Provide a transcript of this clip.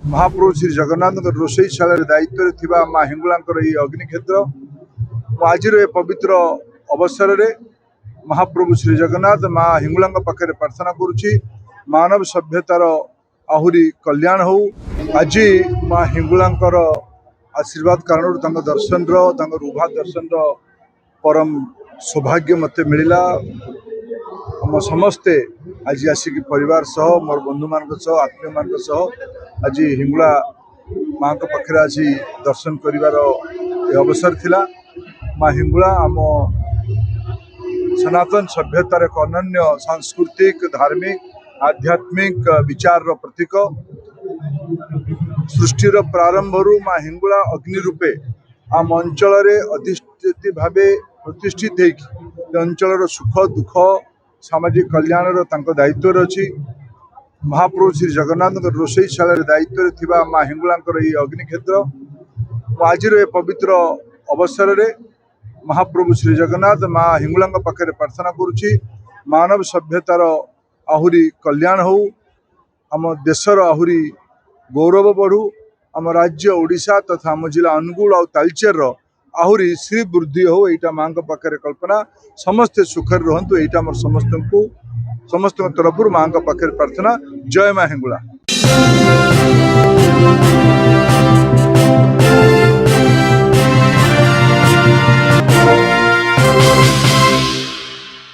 महाप्रभु श्री जगन्नाथ रोषईशाल दायित्व थिबा माँ हिंगुलांकर ये अग्निक्षेत्र आज पवित्र अवसर में महाप्रभु श्री जगन्नाथ माँ हिंगुला पाखे प्रार्थना करुच्ची मानव सभ्यतार आहुरी कल्याण हो। आज माँ हिंगुलांकर आशीर्वाद कारण दर्शन रुभा दर्शन परम सौभाग्य मत मिलला। आम समस्ते आज आसिक परिवार सह मोर बंधु मान आत्मीय मान आज हिंगुला माँ पाखे आज दर्शन करिवार अवसर थिला। माँ हिंगुला आम सनातन सभ्यतार एक अनन्य सांस्कृतिक धार्मिक आध्यात्मिक विचार प्रतीक। सृष्टिर प्रारंभ माँ हिंगुला अग्नि रूपे आम अंचल अधिष्ठित भाव प्रतिष्ठित होती अंचल सुख दुख सामाजिक कल्याण दायित्व अच्छी। महाप्रभु श्री जगन्नाथ रोषईशाल दायित्व थिबा माँ हिंगुलांकर ये अग्निक्षेत्र आज पवित्र अवसर में महाप्रभु श्री जगन्नाथ माँ हिंगुला पाखे प्रार्थना करुच्ची मानव सभ्यतार आहुरी कल्याण हो। आम देशर आहुरी गौरव बढ़ू। आम राज्य ओडिशा तथा आम जिला अनुगुल और तालचेर आहुरी श्री वृद्धि हो। यहाँ माँ पाखे कल्पना समस्ते सुखर रुहतु यहाँ मोर समस्त तरफ माँ पाखे प्रार्थना। जय माँ हिंगुला।